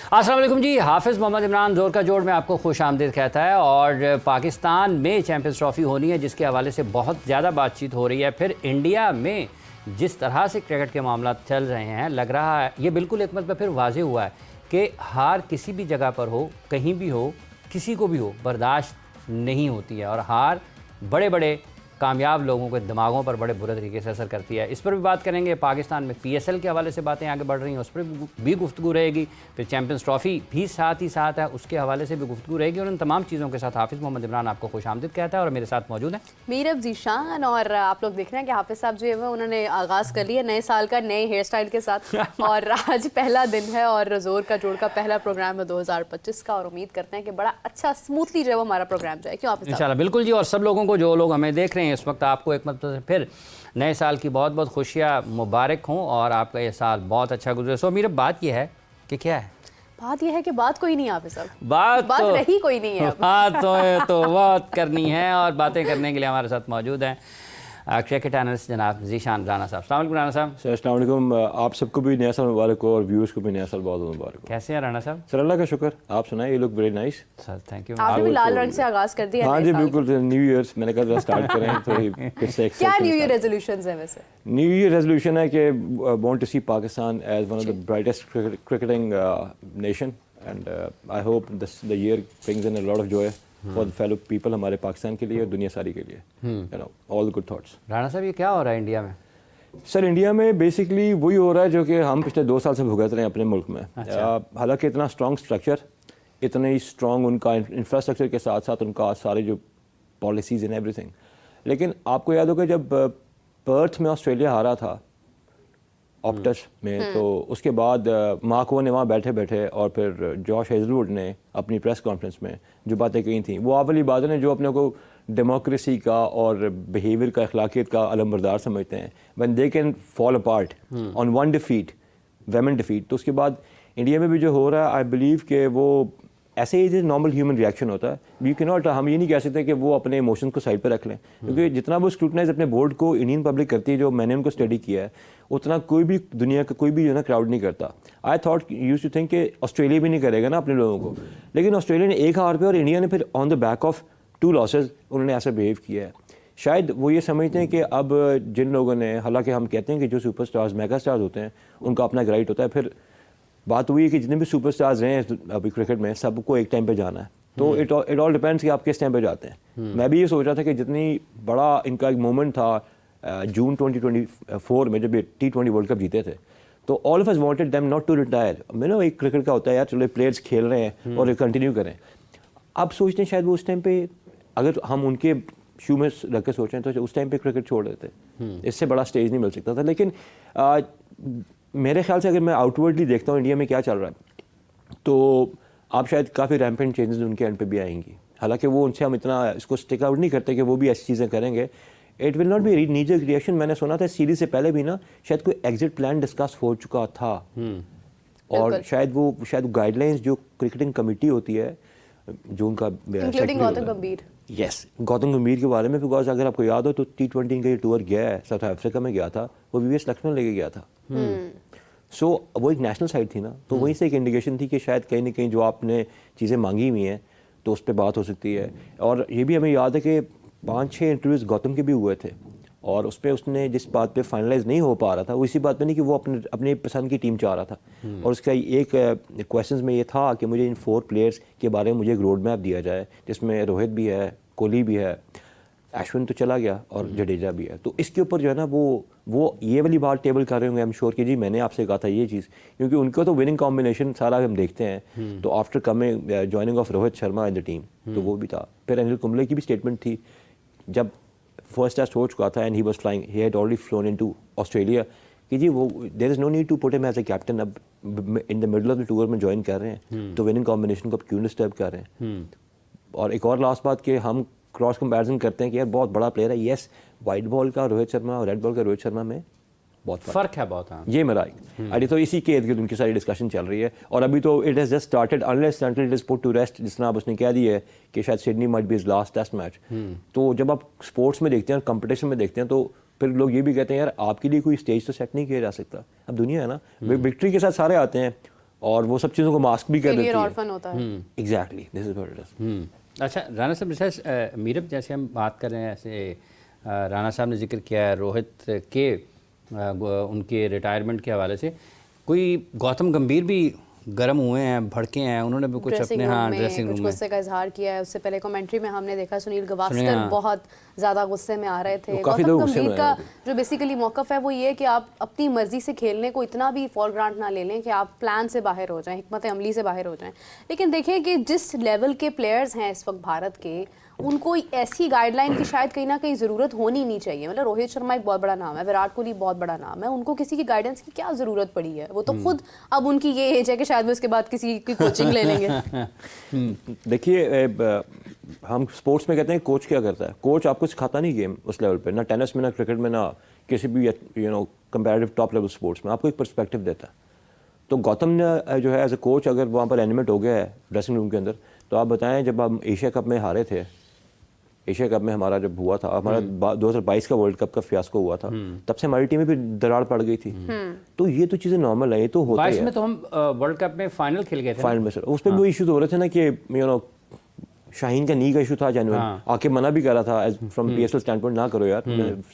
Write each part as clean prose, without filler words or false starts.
अस्सलाम वालेकुम जी। हाफिज़ मोहम्मद इमरान जोर का जोड़ में आपको खुश आमदीद कहता है। और पाकिस्तान में चैम्पियंस ट्रॉफ़ी होनी है जिसके हवाले से बहुत ज़्यादा बातचीत हो रही है। फिर इंडिया में जिस तरह से क्रिकेट के मामला चल रहे हैं, लग रहा है ये बिल्कुल एक मतलब फिर वाज़ेह हुआ है कि हार किसी भी जगह पर हो, कहीं भी हो, किसी को भी हो, बर्दाश्त नहीं होती है। और हार बड़े बड़े कामयाब लोगों के दिमागों पर बड़े बुरे तरीके से असर करती है। इस पर भी बात करेंगे। पाकिस्तान में PSL के हवाले से बातें आगे बढ़ रही हैं, उस पर भी गुफ्तगू रहेगी। फिर चैम्पियंस ट्रॉफ़ी भी साथ ही साथ है, उसके हवाले से भी गुफ्तगू रहेगी। और इन तमाम चीज़ों के साथ हाफिज़ मोहम्मद इमरान आपको खुश आमदीद कहता है और मेरे साथ मौजूद है मीरब जीशान। और आप लोग देख रहे हैं कि हाफिज़ साहब जो है उन्होंने आगाज़ कर लिया नए साल का नए हेयर स्टाइल के साथ। और आज पहला दिन है और जोर का जोड़ का पहला प्रोग्राम है 2025 का। और उम्मीद करते हैं कि बड़ा अच्छा स्मूथली जो है हमारा प्रोग्राम जाए। क्यों हाफिज़ साहब? इंशाल्लाह, बिल्कुल जी। और सब लोगों को, जो लोग हमें देख रहे हैं इस वक्त, आपको एक मतलब फिर नए साल की बहुत बहुत खुशियाँ मुबारक हों और आपका ये साल बहुत अच्छा गुजरे। सो मेरी बात यह है कि क्या है, बात यह है कि बात कोई नहीं है हाफिज़ साहब, बात तो रही कोई नहीं है। बात तो बात करनी है। और बातें करने के लिए हमारे साथ मौजूद हैं क्रिकेट एनालिस्ट जनाब ज़ीशान राना साहब। अस्सलाम वालेकुम राना साहब। सर अस्सलाम वालेकुम। आप सबको भी नया साल मुबारक हो और व्यूअर्स को भी नया साल बहुत मुबारक हो। कैसे हैं राना साहब? सर अल्लाह का शुक्र, आप सुनाए। ये look very nice sir, thank you. आपने भी लाल रंग से आगाज़ कर दिया। हाँ जी बिल्कुल। न्यू ईयर्स मैंने कहा स्टार्ट करें तो क्या न्यू ईयर रेजोल्यूशंस है वैसे? न्यू ईयर रेजोल्यूशन है कि want to see Pakistan as one of the brightest cricketing nation and I hope the year brings in a lot of joy for the fellow people, हमारे पाकिस्तान के लिए और दुनिया सारी के लिए। You know all the good thoughts. Rana साहब, ये क्या हो रहा है इंडिया में? सर इंडिया में बेसिकली वही हो रहा है जो कि हम पिछले 2 साल से भुगत रहे हैं अपने मुल्क में। हालांकि इतना स्ट्रॉन्ग स्ट्रक्चर, इतने ही स्ट्रॉन्ग उनका इंफ्रास्ट्रक्चर के साथ साथ उनका सारे जो पॉलिसीज़ एंड एवरीथिंग, लेकिन आपको याद होगा जब पर्थ में ऑस्ट्रेलिया हारा था ऑप्टस में, तो उसके बाद मार्क वो ने वहाँ बैठे बैठे और फिर जॉश हेजलवुड ने अपनी प्रेस कॉन्फ्रेंस में जो बातें कही थी, वो वाली बातें ने जो अपने को डेमोक्रेसी का और बिहेवियर का, अखलाकियत का अलमबरदार समझते हैं, when they can fall apart on one defeat, women defeat. तो उसके बाद इंडिया में भी जो हो रहा है, आई बिलीव कि वो ऐसे ही नॉर्मल ह्यूमन रिएक्शन होता है। वी कैन नॉट, हम ये नहीं कह सकते कि वो अपने इमोशंस को साइड पर रख लें, क्योंकि जितना वो स्क्रूटनाइज अपने बोर्ड को इंडियन पब्लिक करती है, जो मैंने उनको स्टडी किया है, उतना कोई भी दुनिया का कोई भी जो है ना क्राउड नहीं करता। I thought used to think कि ऑस्ट्रेलिया भी नहीं करेगा ना अपने लोगों को, लेकिन ऑस्ट्रेलिया ने एक हार पे और इंडिया ने फिर on the back of 2 losses उन्होंने ऐसा बिहेव किया है। शायद वो ये समझते हैं कि अब जिन लोगों ने, हालांकि हम कहते हैं कि जो सुपरस्टार्स मेगा स्टार्स होते हैं उनका अपना एक राइट होता है, फिर बात हुई है कि जितने भी सुपरस्टार्स रहे हैं अभी क्रिकेट में, सबको एक टाइम पे जाना है। तो इट ऑल डिपेंड्स कि आप किस टाइम पे जाते हैं। मैं भी ये सोच रहा था कि जितनी बड़ा इनका एक मोमेंट था जून 2024 में जब ये T20 वर्ल्ड कप जीते थे, तो all of us wanted them not to retire. मैंने एक क्रिकेट का होता है यार, चलो प्लेयर्स खेल रहे हैं और कंटिन्यू करें। अब सोचते हैं शायद वो उस टाइम पे, अगर हम उनके शू में रख के सोचें तो उस टाइम पे क्रिकेट छोड़ देते, इससे बड़ा स्टेज नहीं मिल सकता था। लेकिन मेरे ख्याल से अगर मैं आउटवर्डली देखता हूँ इंडिया में क्या चल रहा है, तो आप शायद काफ़ी रैम्पेंट चेंजेस उनके एंड पे भी आएंगी। हालांकि वो उनसे हम इतना इसको स्टिक आउट नहीं करते कि वो भी ऐसी चीज़ें करेंगे। It will not be kneejerk reaction. मैंने सुना था सीरीज से पहले भी ना शायद कोई एग्जिट प्लान डिस्कस हो चुका था, और शायद गाइडलाइंस जो क्रिकेटिंग कमेटी होती है, जो उनका यस गौतम गंभीर के बारे में, बिकॉज अगर आपको याद हो तो T20 का ये टूर गया है, साउथ अफ्रीका में गया था, वो VVS लखनऊ लेके गया था। सो वो एक नेशनल साइट थी ना, तो वहीं से एक इंडिकेशन थी कि शायद कहीं ना कहीं जो आपने चीज़ें मांगी हुई हैं तो उस पर बात हो सकती है। और ये भी हमें याद है कि 5-6 इंटरव्यूज़ गौतम के भी हुए थे, और उस पर उसने जिस बात पे फाइनलाइज नहीं हो पा रहा था वो इसी बात पे नहीं कि वो अपने पसंद की टीम चाह रहा था। और उसका एक क्वेश्चंस में ये था कि मुझे इन 4 प्लेयर्स के बारे में मुझे एक रोड मैप दिया जाए, जिसमें रोहित भी है, कोहली भी है, अश्विन तो चला गया और जडेजा भी है। तो इसके ऊपर जो है ना वो ये वाली बात टेबल कर रहे होंगे, आई एम श्योर कि जी मैंने आपसे कहा था ये चीज़, क्योंकि उनका तो विनिंग कॉम्बिनेशन सारा हम देखते हैं। तो after coming joining of Rohit Sharma in the team, तो वो भी था। फिर अनिल कुंबले की भी स्टेटमेंट थी जब फर्स्ट टेस्ट हो चुका था and he was flying, he had already flown into Australia, कि जी वो there is no need to put him as a captain. अब in the middle of the tour में ज्वाइन कर रहे हैं, तो विनिंग कॉम्बिनेशन को अब क्यों डिस्टर्ब कर रहे हैं। और एक और लास्ट बात कि हम क्रॉस कंपैरिजन करते हैं कि यार बहुत बड़ा प्लेयर है, यस वाइट बॉल का रोहित शर्मा और रेड बॉल का रोहित शर्मा में बहुत फ़र्क है बहुत। हाँ, ये मेरा अरे तो इसी के इर्द उनकी सारी डिस्कशन चल रही है। और अभी तो it has just started unless until it is put to rest, जिस तरह उसने कह दिया है कि शायद Sydney might be his last test match. तो जब आप स्पोर्ट्स में देखते हैं, कंपटीशन में देखते हैं, तो फिर लोग ये भी कहते हैं यार आपके लिए कोई स्टेज तो सेट नहीं किया जा सकता। अब दुनिया है ना, विक्ट्री के साथ सारे आते हैं, और वो सब चीज़ों को मास्क भी कर देती फेलियर है। ऑर्फन होता है। Exactly, this is what it is. अच्छा राणा साहब, जैसे मीरब जैसे हम बात कर रहे हैं, ऐसे राणा साहब ने जिक्र किया है रोहित के उनके रिटायरमेंट के हवाले से, कोई गौतम गंभीर भी गर्म हुए हैं, भड़के हैं, उन्होंने भी कुछ अपने ड्रेसिंग रूम में गुस्से का इजहार किया है। उससे पहले कमेंट्री में हमने देखा सुनील गावस्कर हाँ। बहुत ज़्यादा गुस्से में आ रहे थे। काफी गौतम लोग गुस्से गंभीर में का आए जो बेसिकली मौकफ है वो ये है कि आप अपनी मर्जी से खेलने को इतना भी फॉर ग्रांट ना ले लें कि आप प्लान से बाहर हो जाएं, हिकमत अमली से बाहर हो जाएं। लेकिन देखिए कि जिस लेवल के प्लेयर्स हैं इस वक्त भारत के, उनको ऐसी गाइडलाइन की शायद कहीं ना कहीं ज़रूरत होनी नहीं चाहिए। मतलब रोहित शर्मा एक बहुत बड़ा नाम है, विराट कोहली बहुत बड़ा नाम है, उनको किसी की गाइडेंस की क्या ज़रूरत पड़ी है? वो तो खुद अब उनकी ये एज है कि शायद वो इसके बाद किसी की कोचिंग ले लेंगे। देखिए हम स्पोर्ट्स में कहते हैं कोच क्या करता है। कोच आपको सिखाता नहीं गेम उस लेवल पे, ना टेनिस में, ना क्रिकेट में, ना किसी भी कंपैरेटिव टॉप लेवल स्पोर्ट्स में। आपको एक पर्सपेक्टिव देता है। तो गौतम ने जो है एज ए कोच अगर वहाँ पर एनिमेट हो गया है ड्रेसिंग रूम के अंदर, तो आप बताएं जब हम एशिया कप में हारे थे, एशिया कप में हमारा जब हुआ था, हमारा 2022 का वर्ल्ड कप का फियास्को हुआ था, तब से हमारी टीम में भी दरार पड़ गई थी। तो ये तो चीज़ें नॉर्मल है, ये तो होता ही है। में तो हम वर्ल्ड कप में फाइनल खेल गए थे फाइनल में सर, उस पर भी वो इश्यूज हो रहे थे ना कि शाहीन का नी का इशू था जेन्युइन, आके मना भी करा था फ्रॉम पीएसएल स्टैंड पॉइंट, ना करो यार,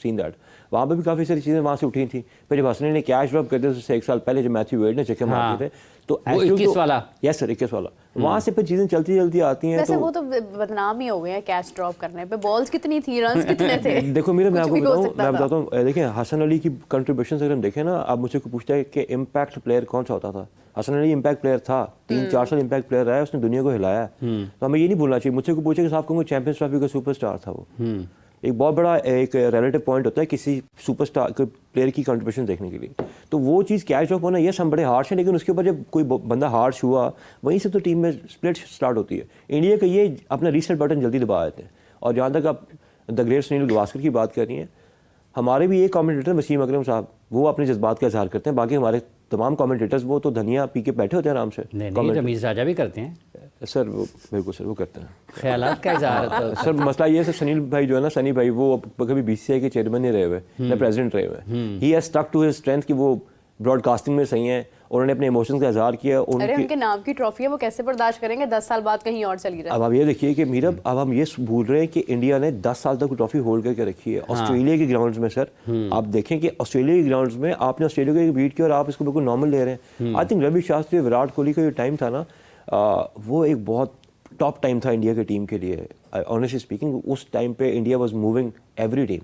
सीन दैट। वहाँ पे भी काफ़ी सारी चीज़ें वहाँ से उठी थी। फिर जब हसनी ने कैच ड्रॉप कर दिया उससे 1 साल पहले, जब मैथ्यू वेड ने चक्के मार दिए थे, तो 21 वाला, यस सर 21 वाला, वहाँ से फिर चीज़ें चलती चलती आती हैं। वैसे वो तो बदनाम ही हो गए हैं कैच ड्रॉप करने पे। बॉल्स कितनी थी, रन्स कितने थे? देखो मेरे, मैं कुछ आपको भी हो सकता बताता हूँ, देखिए हसन अली की कंट्रीब्यूशन अगर हम देखें ना, आप मुझसे पूछते हैं कि इम्पैक्ट प्लेयर कौन सा होता था। हसन अली इम्पैक्ट प्लेयर था, 3-4 साल इम्पैक्ट प्लेयर रहा है, उसने दुनिया को हिलाया है। तो हमें ये नहीं भूलना चाहिए। मुझसे को पूछे कि साहब कहूँगा चैंपियंस ट्रॉफी का सुपरस्टार था वो। एक बहुत बड़ा एक रिलेटिव पॉइंट होता है किसी सुपरस्टार प्लेयर की कंट्रीब्यूशन देखने के लिए। तो वो चीज़ कैच ड्रॉप होना, यस हम बड़े हार्श हैं, लेकिन उसके ऊपर जब कोई बंदा हार्श हुआ, वहीं से तो टीम में स्प्लिट स्टार्ट होती है। इंडिया का ये अपना रीसेट बटन जल्दी दबा देते हैं। और जहाँ तक आप द ग्रेट सुनील गावस्कर की बात कर रही हैं, हमारे भी एक कमेंटेटर वसीम अकरम साहब, वो अपने जज्बात का इजहार करते हैं। बाकी हमारे तमाम कमेंटेटर्स वो तो धनिया पी के बैठे होते हैं आराम से। नहीं, रमीज राजा भी करते हैं सर, वो बिल्कुल सर, वो करते हैं ख्यालात का इजहार होता है। सर मसला ये है सर, सनील भाई जो है ना, सनी भाई, वो कभी बीसीसीआई के चेयरमैन नहीं रहे हुए, न प्रेसिडेंट रहे हुए। He has stuck to his strength कि वो ब्रॉडकास्टिंग में सही है, और उन्होंने अपने इमोशंस का इजहार किया। अरे उनके नाम की ट्रॉफी है, वो कैसे बर्दाश्त करेंगे 10 साल बाद कहीं और चली जाए। अब आप ये देखिए कि मीरब, अब हम ये भूल रहे हैं कि इंडिया ने 10 साल तक ट्रॉफी होल्ड करके रखी है ऑस्ट्रेलिया के ग्राउंड्स में। सर आप देखें कि ऑस्ट्रेलिया के ग्राउंड्स में आपने ऑस्ट्रेलिया को बीट किया और आप इसको बिल्कुल नॉर्मल ले रहे हैं। आई थिंक रवि शास्त्री, विराट कोहली का जो टाइम था ना, वो एक बहुत टॉप टाइम था इंडिया की टीम के लिए। ऑनेस्टली स्पीकिंग, उस टाइम पे India was moving every team.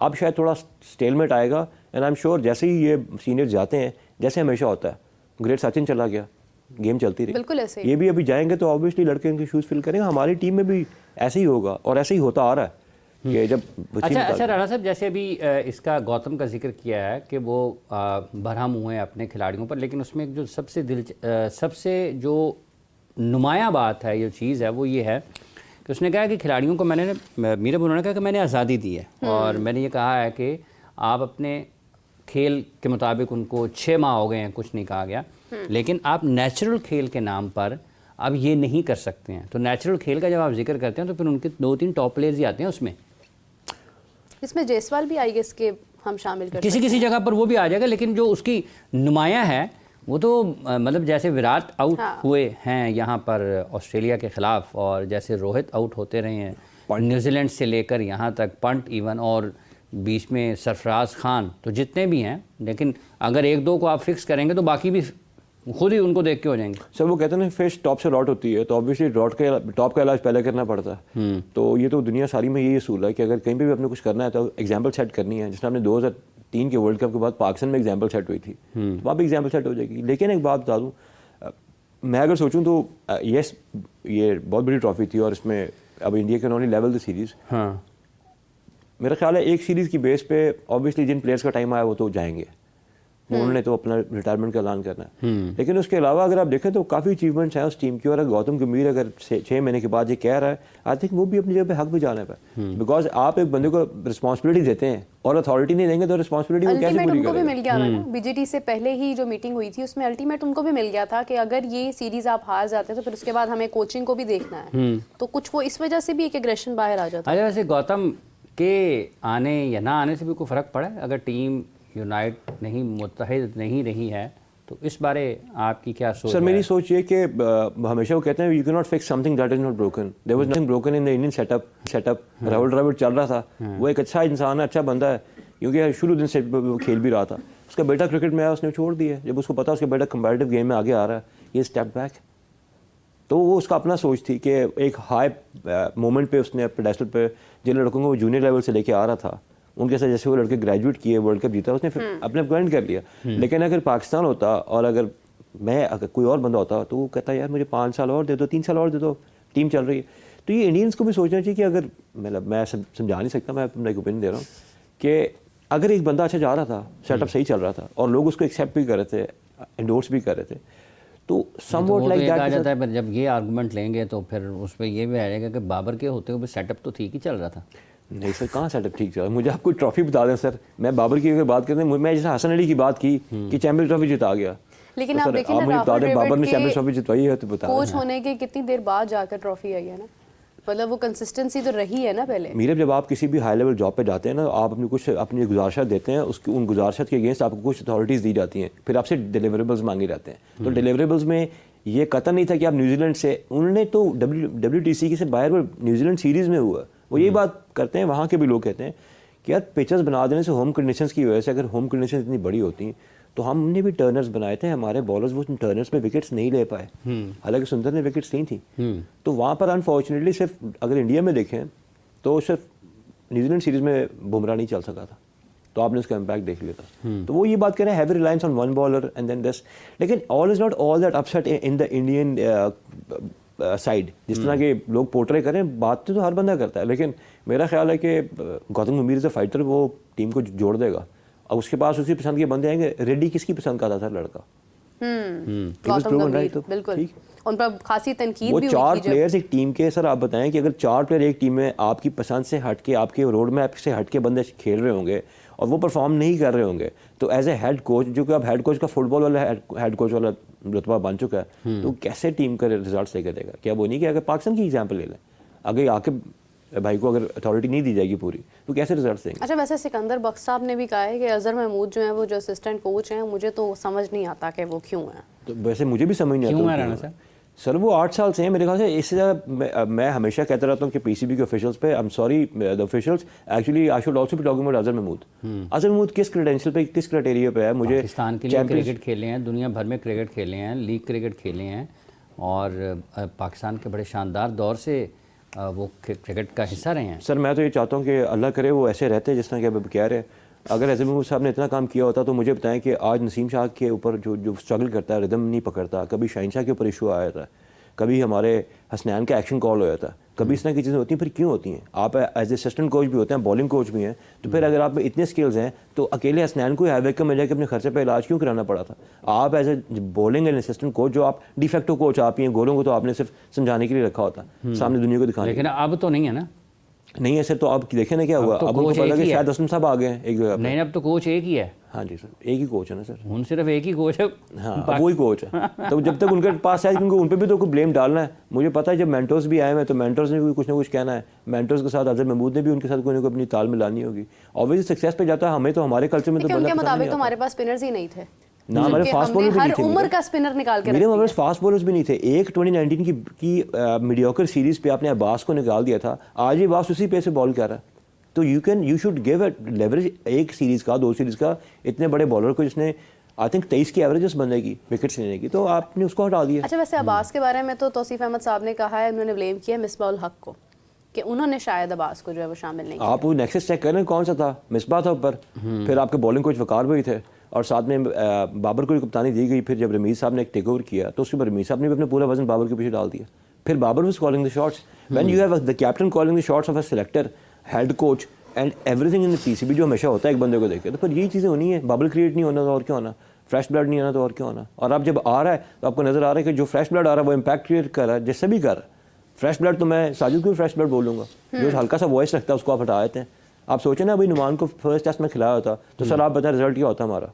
अब शायद थोड़ा स्टेलमेट आएगा, एंड आई एम श्योर जैसे ही ये सीनियर जाते हैं, जैसे हमेशा होता है, ग्रेट सचिन चला गया, गेम चलती रही, बिल्कुल ऐसे ये भी अभी जाएंगे तो ऑब्वियसली लड़के इनके शूज़ फिल करेंगे। हमारी टीम में भी ऐसे ही होगा, और ऐसे ही होता आ रहा है कि जब अच्छा राणा साहब, जैसे अभी इसका गौतम का जिक्र किया है कि वो बरहम हुए हैं अपने खिलाड़ियों पर, लेकिन उसमें जो सबसे जो नुमाया बात है, ये चीज़ है, वो ये है कि उसने कहा कि खिलाड़ियों को उन्होंने कहा कि मैंने आज़ादी दी है, और मैंने ये कहा है कि आप अपने खेल के मुताबिक, उनको 6 माह हो गए हैं, कुछ नहीं कहा गया, लेकिन आप नेचुरल खेल के नाम पर अब ये नहीं कर सकते हैं। तो नेचुरल खेल का जब आप जिक्र करते हैं तो फिर उनके 2-3 टॉप प्लेयर्स ही आते हैं उसमें। इसमें जायसवाल भी आई गेस के हम शामिल कर किसी जगह पर वो भी आ जाएगा, लेकिन जो उसकी नुमाया है वो तो मतलब जैसे विराट आउट हुए हैं यहाँ पर ऑस्ट्रेलिया के खिलाफ, और जैसे रोहित आउट होते रहे हैं न्यूजीलैंड से लेकर यहाँ तक, पंट इवन, और बीच में सरफराज खान, तो जितने भी हैं, लेकिन अगर 1-2 को आप फिक्स करेंगे तो बाकी भी खुद ही उनको देख के हो जाएंगे। सर वो कहते हैं ना, फिश टॉप से रॉट होती है, तो ऑब्वियसली टॉप का इलाज पहले करना पड़ता है। तो ये तो दुनिया सारी में यही असूल है कि अगर कहीं पे भी अपने कुछ करना है तो एग्जाम्पल सेट करनी है। जिसने हमने 2003 के वर्ल्ड कप के बाद पाकिस्तान में एग्जाम्पल सेट हुई थी, तो वहाँ पर एग्जाम्पल सेट हो जाएगी। लेकिन एक बात बता दूँ, मैं अगर सोचूं तो यस ये बहुत बड़ी ट्रॉफी थी, और इसमें अब India can only level the series. हाँ, मेरा ख्याल है एक सीरीज़ की बेस पे ऑब्वियसली जिन प्लेयर्स का टाइम आया वो तो जाएंगे, उन्होंने तो अपना रिटायरमेंट का ऐलान करना है। लेकिन उसके अलावा अगर आप देखें तो काफ़ी अचीवमेंट्स हैं उस टीम की, और गौतम गंभीर अगर 6 महीने के बाद ये कह रहा है, आई थिंक वो भी अपनी जगह पे हक भी जाने पर। बिकॉज आप एक बंदे को रिस्पॉन्सिबिलिटी देते हैं और अथॉरिटी नहीं देंगे तो रिस्पॉन्सिबिलिटी वो कैसे पूरी उनको भी करेगा? मिल गया था ना, बीजीटी से पहले ही जो मीटिंग हुई थी उसमें अल्टीमेट उनको भी मिल गया था कि अगर ये सीरीज आप हार जाते हैं तो फिर उसके बाद हमें कोचिंग को भी देखना है। तो कुछ वो इस वजह से भी एक एग्रेशन बाहर आ जाता है। अच्छा, वैसे गौतम के आने या ना आने से भी कोई फ़र्क पड़ा है? अगर टीम यूनाइट नहीं, मुत्तहिद नहीं रही है, तो इस बारे आपकी क्या सोच सर है? मेरी सोच ये कि हमेशा वो कहते हैं you can not fix something that is not broken. There was nothing broken in the Indian setup. Rahul Dravid चल रहा था, वो एक अच्छा इंसान है, अच्छा बंदा है, क्योंकि शुरू दिन से वो खेल भी रहा था। उसका बेटा क्रिकेट में आया, उसने छोड़ दिया। जब उसको पता उसका बेटा कंपैटिटिव गेम में आगे आ रहा है, ये स्टेप बैक। तो वो उसका अपना सोच थी कि एक हाई मोमेंट पे उसने पेडेस्टल पे जिन लड़कों को वो जूनियर लेवल से लेके आ रहा था उनके साथ, जैसे वो लड़के ग्रेजुएट किए, वर्ल्ड कप जीता, उसने फिर अपने ग्राइंड कर लिया। लेकिन अगर पाकिस्तान होता और अगर कोई और बंदा होता तो वो कहता यार मुझे 5 साल और दे दो, 3 साल और दे दो, टीम चल रही है। तो ये इंडियंस को भी सोचना चाहिए कि अगर मतलब मैं समझा नहीं सकता, मैं अपना एक ओपिनियन दे रहा हूँ कि अगर एक बंदा अच्छा जा रहा था, सेटअप सही चल रहा था और लोग उसको एक्सेप्ट भी कर रहे थे, एंडोर्स भी कर रहे थे, तो समवॉट लाइक दैट आ जाता है। पर जब ये आर्गूमेंट लेंगे तो फिर उस पर ये भी आ जाएगा कि बाबर के होते हुए सेटअप तो ठीक ही चल रहा था। नहीं सर, कहाँ सेटअप ठीक चला? मुझे आप कोई ट्रॉफी बता दें सर। मैं बाबर की अगर बात करते हैं, मैं जैसे हसन अली की बात की कि चैंपियंस ट्रॉफी जिता गया, लेकिन तो आप सर, देखिए ना, मुझे बता दें बाबर राहुल ने चैंपियंस द्रविड़ ट्रॉफी जितवाई है तो बता कोच दें। होने के कितनी देर बाद जाकर ट्रॉफी आई है ना, मतलब वो कंसिस्टेंसी तो रही है ना पहले। मीरब, जब आप किसी भी हाई लेवल जॉब पे जाते हैं ना, आप अपनी गुजारिश देते हैं, उसकी उन गुजारिश के अगेंस्ट आपको कुछ अथॉरिटीज़ दी जाती हैं, फिर आपसे डिलीवरेबल्स मांगे जाते हैं। तो डिलीवरेबल्स में ये कतन नहीं था कि आप न्यूजीलैंड से, उन्होंने तो WTC से बाहर वो न्यूजीलैंड सीरीज़ में हुआ, वो यही बात करते हैं, वहाँ के भी लोग कहते हैं कि यार पिचेस बना देने से होम कंडीशंस की वजह से, अगर होम कंडीशंस इतनी बड़ी होती तो हमने भी टर्नर्स बनाए थे, हमारे बॉलर्स वो टर्नर्स में विकेट्स नहीं ले पाए, हालांकि सुंदर ने विकेट्स ली थी। तो वहाँ पर अनफॉर्चुनेटली सिर्फ अगर इंडिया में देखें तो सिर्फ न्यूजीलैंड सीरीज़ में बुमराह नहीं चल सका था, तो आपने उसका इम्पैक्ट देख लिया था। तो वो ये बात कह रहे हैं heavy reliance on one bowler and then this. लेकिन all is not all that upset in the Indian side, जिस तरह के लोग पोर्ट्रे करें, बात तो हर बंदा करता है, लेकिन मेरा ख्याल है कि गौतम गंभीर इज़ अ फाइटर, वो टीम को जोड़ देगा। अब उसके पास उसकी पसंद के बंदे आएंगे। रेड्डी किसकी पसंद का था लड़का? गौतम गंभीर, बिल्कुल उन पर खासी तनकीद वो भी हुई 4 थी प्लेयर्स एक टीम के। सर आप बताएं कि अगर 4 प्लेयर एक टीम में आपकी पसंद से हट के, आपके रोड मैप से हट के बंदे खेल रहे होंगे और वो परफॉर्म नहीं कर रहे होंगे, तो एज ए हेड कोच, जो कि अब हेड कोच का फुटबॉल वाला हेड कोच वाला रुतबा बन चुका है, तो कैसे टीम का रिजल्ट लेकर देगा? क्या वो नहीं कि अगर पाकिस्तान की एग्जाम्पल ले लें, अगर आके भाई को अगर अथॉरिटी नहीं दी जाएगी पूरी, तो कैसे रिजल्ट देंगे? अच्छा, वैसे सिकंदर बख्श साहब ने भी कहा है कि अजहर महमूद जो है वो जो असिस्टेंट कोच हैं, मुझे तो समझ नहीं आता कि वो क्यों हैं। तो वैसे मुझे भी समझ नहीं क्यों आता है राणा साहब? सर वो 8 साल से हैं मेरे ख्याल से। इससे ज़्यादा मैं हमेशा कहता रहता हूँ कि PCB के ऑफिशियल्स पे, I am sorry the officials, actually I should also be talking about Azhar Mahmood. Azhar Mahmood किस क्रेडेंशियल पे, किस क्राइटेरिया पे है? मुझे पाकिस्तान के लिए क्रिकेट खेले हैं, दुनिया भर में क्रिकेट खेले हैं, लीग क्रिकेट खेले हैं, और पाकिस्तान के बड़े शानदार दौर से वो क्रिकेट का हिस्सा रहे हैं। सर मैं तो ये चाहता हूँ कि अल्लाह करे वो ऐसे रहते जिस तरह के अब कह रहे हैं। अगर अजहर महमूद साहब ने इतना काम किया होता तो मुझे बताएं कि आज नसीम शाह के ऊपर जो स्ट्रगल करता है, रिदम नहीं पकड़ता, कभी शाहीन शाह के ऊपर इशू आया था, कभी हमारे हसनैन का एक्शन कॉल होया था, कभी इस तरह की चीज़ें होती हैं। फिर क्यों होती हैं? आप एज असिस्टेंट कोच भी होते हैं, बॉलिंग कोच भी हैं, तो फिर अगर आप में इतने स्किल्स हैं तो अकेले हसनैन को हाईवे का मिल जाए कि अपने खर्चे पर इलाज क्यों कराना पड़ा था? आप as a bowling and assistant coach, जो आप डिफेक्टो कोच आप ही हैं, गोलों को तो आपने सिर्फ समझाने के लिए रखा होता, सामने दुनिया को दिखाने। लेकिन अब तो नहीं है ना? नहीं है सर, तो आप देखें ना क्या हुआ। तो अब उनको पता कि शायद असलम साहब आ गए हैं एक जगह पे। नहीं, अब तो कोच एक ही है। हाँ जी सर, एक ही कोच है ना सर। उन सिर्फ एक ही कोच है। हाँ, अब वही कोच है। तो जब तक उनके पास है, क्योंकि उन पर भी तो कोई ब्लेम डालना है। मुझे पता है जब मेंटर्स भी आए हैं तो मेंटर्स ने भी कुछ ना कुछ कहना है। मेंटर्स के साथ अजहर महमूद ने भी उनके साथ कोई ना कोई अपनी ताल मिलानी होगी। ऑब्वियसली सक्सेस पे जाता है, हमें तो हमारे कल्चर में तो उनके मुताबिक तो हमारे पास स्पिनर्स ही नहीं थे ना, हमारे फास्ट बॉलर भी नहीं थे। हर उम्र का स्पिनर निकाल के मेरे हमारे फास्ट बॉलर्स भी नहीं थे। एक 2019 की मीडियोकर सीरीज पे आपने अब्बास को निकाल दिया था, आज भी अब्बास उसी पे से बॉल कर रहा है। तो you should give a leverage एक सीरीज़ का, 2 सीरीज़ का, इतने बड़े बॉलर को जिसने आई थिंक 23 की एवरेज बनने की, विकेट्स लेने की, तो आपने उसको हटा दिया। अच्छा, वैसे अब्बास के बारे में तो तौसीफ अहमद साहब ने कहा है, उन्होंने ब्लेम किया मिसबाह उल हक को कि उन्होंने शायद अब्बास को जो है वो शामिल नहीं किया। आप वो नेक्सस चेक करें कौन सा था, मिसबाह था ऊपर, फिर आपके बॉलिंग कोच वकार भाई थे, और साथ में बाबर को कप्तानी दी गई। फिर जब रमीज साहब ने एक टेक ओवर किया तो उसके बाद रमीज साहब ने भी अपना पूरा वजन बाबर के पीछे डाल दिया। फिर Babar was calling the shots. When you have the captain calling the shots of a selector, head coach and everything in the PCB, जो हमेशा होता है एक बंदे को देखे, तो फिर यही चीज़ें होनी है। बबल क्रिएट नहीं होना तो और क्या होना, फ्रेश ब्लड नहीं आना तो और क्या होना। और अब जब आ रहा है तो आपको नजर आ रहा है कि जो फ्रेश ब्लड आ रहा है वो इम्पैक्ट क्रिएट कर रहा है, जिससे भी कर रहा है। फ्रेश ब्लड तो मैं साजिद को भी फ्रेश ब्लड बोलूँगा, जो हल्का सा वॉइस रखता है उसको आप हटा देते हैं। आप सोचें ना, अभी नुमान को फर्स्ट टेस्ट में खिलाया होता तो सर आप बताएं रिजल्ट क्या होता हमारा?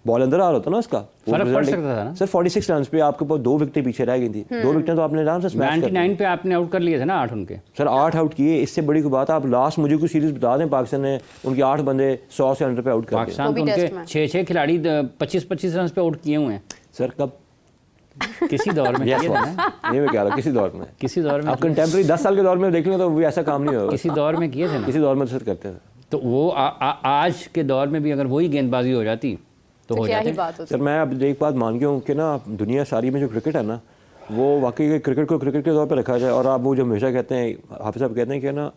बॉल अंदर आ रहा होता ना उसका फर्क पड़ सकता था ना सर 46 रन पे आपके पास 2 विकेटें पीछे रह गई थी, 2 विकेटें तो आपने आराम से स्मैश कर 99 पे आपने आउट कर लिए थे ना 8 उनके। सर 8 आउट किए, इससे बड़ी कोई बात है। आप लास्ट मुझे कोई सीरीज बता दें पाकिस्तान ने उनके 8 बंदे 100 से अंडर पे आउट कर दिए। पाकिस्तान तो उनके 6-6 खिलाड़ी 25-25 रन पे आउट किए हुए हैं सर कब किसी दौर में किए थे ना, ये मैं कह रहा हूँ किसी दौर में, किसी दौर में आप कंटेम्प्रेरी 10 साल के दौर में देख लें तो वो ऐसा काम नहीं होगा, किसी दौर में किए थे ना। किसी दौर में तो सर करते थे। तो वो आज के दौर में भी अगर वही गेंदबाजी हो जाती तो हो क्या ही जाते। बात होती। सर मैं अब एक बात मान गया हूँ कि ना दुनिया सारी में जो क्रिकेट है ना वो वाकई क्रिकेट को क्रिकेट के तौर पर रखा जाए। और आप वो जो हमेशा कहते हैं, हाफिज साहब कहते हैं कि ना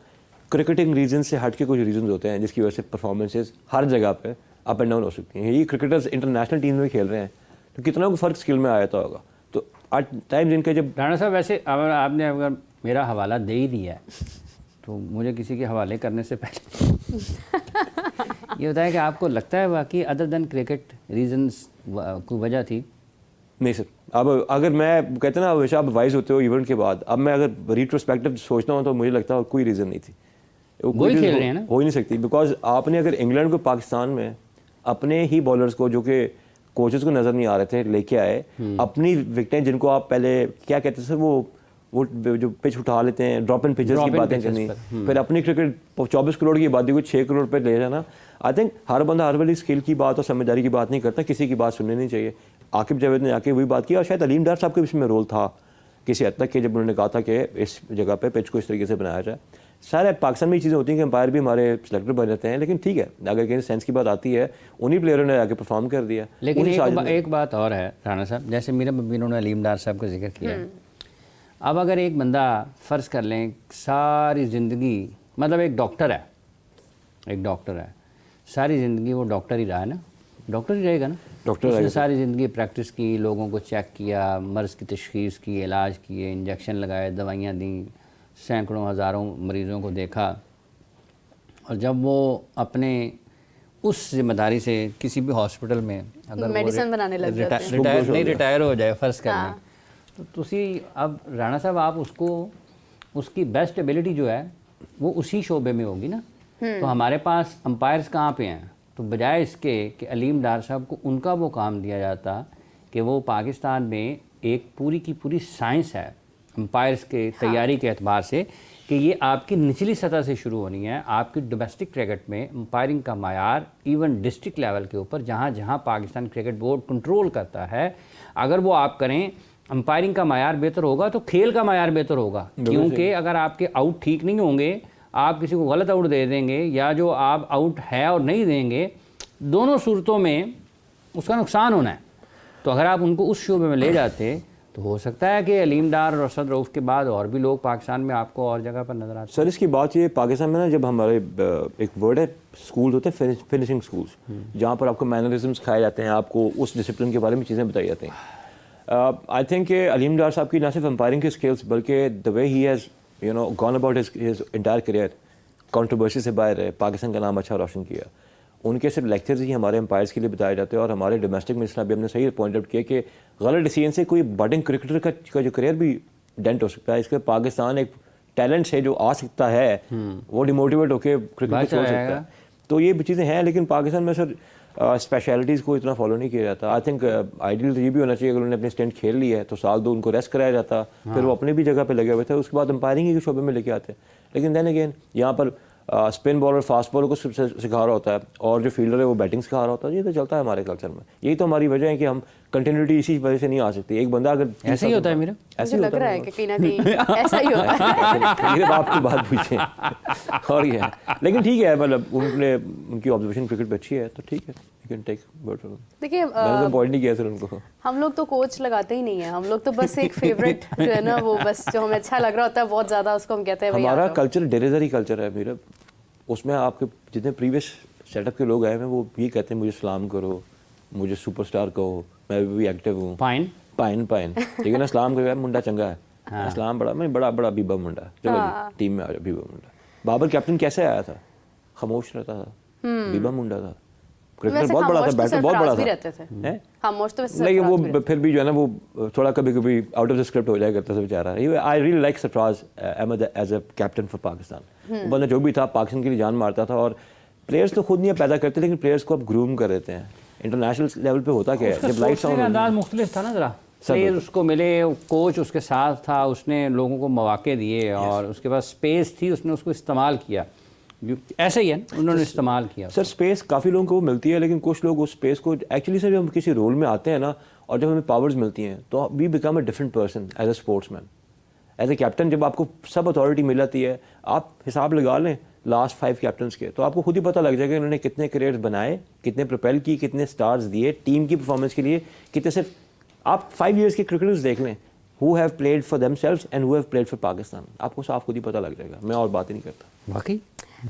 क्रिकेटिंग रीजन से हट के कुछ रीजन होते हैं जिसकी वजह से परफॉर्मेंसेज हर जगह पे अप एंड डाउन हो सकती हैं। ये क्रिकेटर्स इंटरनेशनल टीम में खेल रहे हैं तो कितना को फ़र्क स्किल में आया होगा। तो एट टाइम्स इनका जब राणा साहब वैसे आपने अगर मेरा हवाला दे ही दिया है तो मुझे किसी के हवाले करने से पहले ये होता है कि आपको लगता है बाकी अदर देन क्रिकेट रीजंस कोई वजह थी? नहीं सर, अब अगर मैं कहते ना हमेशा आप वाइज होते हो इवेंट के बाद, अब मैं अगर रिट्रोस्पेक्टिव सोचता हूँ तो मुझे लगता है कोई रीज़न नहीं थी, वही खेल रहे हैं ना, हो ही नहीं सकती। बिकॉज आपने अगर इंग्लैंड को पाकिस्तान में अपने ही बॉलर्स को जो कि कोचेस को नज़र नहीं आ रहे थे लेके आए, अपनी विकेटें जिनको आप पहले क्या कहते थे वो जो पिच उठा लेते हैं ड्रॉप इन पिचेस की बातें करनी, फिर अपनी क्रिकेट 24 करोड़ की आबादी को 6 करोड़ पे ले जाना। आई थिंक हर बंदा हर वाली स्किल की बात और समझदारी की बात नहीं करता, किसी की बात सुननी नहीं चाहिए। आकिब जावेद ने आके वही बात की और शायद अलीम डार साहब का इसमें रोल था किसी हद तक कि जब उन्होंने कहा था कि इस जगह पे पिच को इस तरीके से बनाया जाए। सारे पाकिस्तान में ये चीज़ें होती हैं कि एम्पायर भी हमारे सिलेक्टर बन जाते हैं, लेकिन ठीक है अगर कहीं सेंस की बात आती है उन्हीं प्लेयरों ने आके परफॉर्म कर दिया। लेकिन एक बात और है राणा साहब, जैसे मेरे मबीनों ने अलीम डार साहब का जिक्र किया है। अब अगर एक बंदा फ़र्ज़ कर लें सारी ज़िंदगी, मतलब एक डॉक्टर है सारी ज़िंदगी वो डॉक्टर ही रहा है ना, डॉक्टर ही रहेगा ना, उसने सारी ज़िंदगी प्रैक्टिस की, लोगों को चेक किया, मर्ज़ की तशख़ीस की, इलाज किए, इंजेक्शन लगाए, दवाइयाँ दी, सैकड़ों हज़ारों मरीज़ों को देखा। और जब वो अपने उस जिम्मेदारी से किसी भी हॉस्पिटल में अगर मेडिसिन बनाने लग जाते हैं, रिटायर हो जाए फ़र्ज़ कर लें, तो तुसी अब राणा साहब आप उसकी बेस्ट एबिलिटी जो है वो उसी शोबे में होगी ना। तो हमारे पास अंपायर्स कहाँ पे हैं? तो बजाय इसके कि अलीम डार साहब को उनका वो काम दिया जाता कि वो पाकिस्तान में एक पूरी की पूरी साइंस है अंपायर्स के तैयारी के एतबार से कि ये आपकी निचली सतह से शुरू होनी है। आपकी डोमेस्टिक क्रिकेट में अंपायरिंग का मायार इवन डिस्ट्रिक्ट लेवल के ऊपर जहाँ जहाँ पाकिस्तान क्रिकेट बोर्ड कंट्रोल करता है, अगर वो आप करें अंपायरिंग का मायार बेहतर होगा तो खेल का मायार बेहतर होगा। क्योंकि अगर आपके आउट ठीक नहीं होंगे, आप किसी को गलत आउट दे देंगे या जो आप आउट है और नहीं देंगे, दोनों सूरतों में उसका नुकसान होना है। तो अगर आप उनको उस शोबे में ले जाते तो हो सकता है कि अलीम डार और असद रऊफ़ के बाद और भी लोग पाकिस्तान में आपको और जगह पर नज़र आते। सर इसकी बात ये पाकिस्तान में ना जब हमारे एक वर्ड है स्कूल होते हैं फिनिशिंग स्कूल्स, जहाँ पर आपको मैनरिज्म सिखाए जाते हैं, आपको उस डिसिप्लिन के बारे में चीज़ें बताई जाती हैं। आई थिंक अलीम डार साहब की ना सिर्फ अंपायरिंग की स्किल्स बल्कि the way he has gone about his entire career, controversy से बाहर है, पाकिस्तान का नाम अच्छा रोशन किया। उनके सिर्फ लेक्चर्स ही हमारे अंपायर्स के लिए बताए जाते हैं और हमारे डोमेस्टिक में इसलिए अभी हमने सही पॉइंट आउट किया कि गलत डिसीजन से कोई बडिंग क्रिकेटर का जो करियर भी डेंट हो सकता है। इसके पाकिस्तान एक टैलेंट है जो आ सकता है, वो डिमोटिवेट होकर क्रिकेट को छोड़ सकता है। तो ये चीज़ें हैं, लेकिन पाकिस्तान में सर स्पेशलिटीज़ को इतना फॉलो नहीं किया जाता। आई थिंक आइडियल ये भी होना चाहिए, अगर उन्होंने अपने स्टेंट खेल लिया है तो साल 2 उनको रेस्ट कराया जाता, फिर वो अपने भी जगह पे लगे हुए थे, उसके बाद अंपायरिंग के शोबे में लेके आते। लेकिन देन अगेन यहाँ पर स्पिन बॉलर फास्ट बॉलर को सिखा रहा होता है और जो फील्डर है वो बैटिंग सिखा रहा होता है। ये तो चलता है हमारे कल्चर में, यही तो हमारी वजह है कि हम कंटिन्यूटी इसी वजह से नहीं आ सकती। एक बंदा अगर ऐसे ही होता है मेरा, ऐसे लग रहा है कि कहीं ना कहीं ऐसा ही होता है। ये आपकी बात पूछें और ये है, लेकिन ठीक है, मतलब उनकी ऑब्जर्वेशन क्रिकेट पे अच्छी है तो ठीक है, यू कैन टेक वर्ड। देखिए मैंने तो पॉइंट नहीं किया सर उनको। हम लोग तो कोच लगाते ही नहीं है, हम लोग तो बस एक फेवरेट जो है ना वो बस जो हमें अच्छा लग रहा होता है बहुत ज़्यादा उसको हम कहते हैं हमारा कल्चर डेरेजरी कल्चर है मेरा। उसमें आपके जितने प्रीवियस सेटअप के लोग आए हैं वो ये कहते हैं मुझे सलाम करो, मुझे सुपरस्टार कहो, मैं भी एक्टिव हूँ। पाइन ठीक है ना, सलाम करो यार मुंडा चंगा है। हाँ। सलाम बड़ा बीबा मुंडा, चलो जी टीम में आ जाओ बीबा मुंडा। बाबर कैप्टन कैसे आया था? खामोश रहता था, बीबा मुंडा था, क्रिकेटर बहुत बड़ा था, बैटर बहुत बड़ा था, खामोश तो लेकिन वो फिर भी जो है ना वो थोड़ा कभी कभी आउट ऑफ द स्क्रिप्ट हो जाया करता था बेचारा। I really like Sarfaraz Ahmed as a captain for Pakistan. बंदा जो भी था पाकिस्तान के लिए जान मारता था। और प्लेयर्स तो खुद नहीं पैदा करते, लेकिन प्लेयर्स को आप ग्रूम कर देते हैं। इंटरनेशनल लेवल पे होता क्या है, जब लाइट्स सोचने का ऑन अंदाज मुख्तलिफ था ना ज़रा, प्लेयर उसको मिले, कोच उसके साथ था, उसने लोगों को मौके दिए और उसके पास स्पेस थी, उसने उसको इस्तेमाल किया। ऐसे ही है, उन्होंने इस्तेमाल किया। सर स्पेस काफ़ी लोगों को मिलती है, लेकिन कुछ लोग उस स्पेस को एक्चुअली सर, जब हम किसी रोल में आते हैं ना और जब हमें पावर्स मिलती हैं तो we become a different person as a sportsman, as a captain. जब आपको सब अथॉरिटी मिल जाती है, आप हिसाब लगा लें लास्ट 5 कैप्टन्स के, तो आपको खुद ही पता लग जाएगा इन्होंने कितने करियर्स बनाए, कितने प्रोपेल की, कितने स्टार्स दिए टीम की परफॉर्मेंस के लिए, कितने। सिर्फ आप 5 ईयर्स के क्रिकेटर्स देख लें, who have played for themselves and who have played for Pakistan, आपको साफ खुद ही पता लग जाएगा। मैं और बात ही नहीं करता। वाकई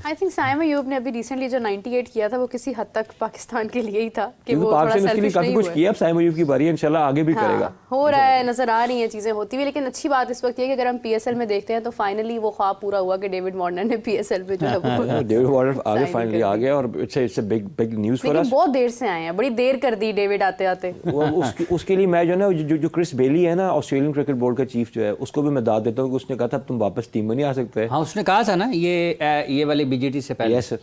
आई थिंक साइम अयूब ने अभी रिसेंटली जो 98 किया था वो किसी हद तक पाकिस्तान के लिए ही था कि वो थोड़ा पाकिस्तान इसके लिए सेल्फिश काफी नहीं कुछ हुए। किया, अब साइम अयूब की बारी है, इंशाल्लाह आगे भी करेगा। हो रहा है, नजर आ रही हैं चीजें होती हुई। लेकिन अच्छी बात इस वक्त ये है कि अगर हम पीएसएल में देखते हैं तो फाइनली वो ख्वाब पूरा हुआ कि डेविड वार्नर ने पीएसएल में जो है वो डेविड वार्नर आगे sign फाइनली कर आ दी। गया और it's a big news for लेकिन अस। बहुत देर से आए हैं, बड़ी देर कर दी डेविड आते आते। उसके लिए मैं जो है ना, जो क्रिस बेली है ना, ऑस्ट्रेलियन क्रिकेट बोर्ड का चीफ जो है, उसको भी मैं दाद देता हूँ कि उसने कहा था तुम वापस टीम में नहीं आ सकते। हाँ, उसने कहा था ना ये वाली बीजीटी से पहले। यस सर,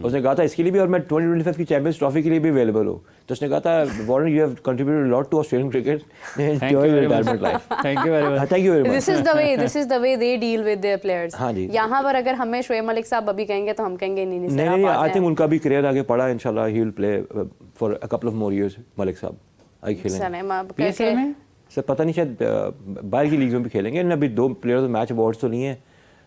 उसने कहा था इसके लिए भी, और मैं 2025 की चैंपियंस ट्रॉफी के लिए भी अवेलेबल हूँ। तो उसने कहा था Warner you have contributed lot to Australian cricket, enjoy your retirement life. Thank you very much. Thank you very much. This is the way they deal with their players. हाँ जी। यहाँ पर अगर हमें शोएब मलिक साहब अभी कहेंगे तो हम कहेंगे नहीं नहीं, आई थिंक उनका भी करियर आगे पड़ा, इंशाल्लाह he will play for a couple of more years. Malik साहब आगे खेलेंगे पीएसएल में सर, पता नहीं, शायद बाहर की लीग में भी खेलेंगे। अभी 2 प्लेयर मैच अवार्ड्स तो नहीं है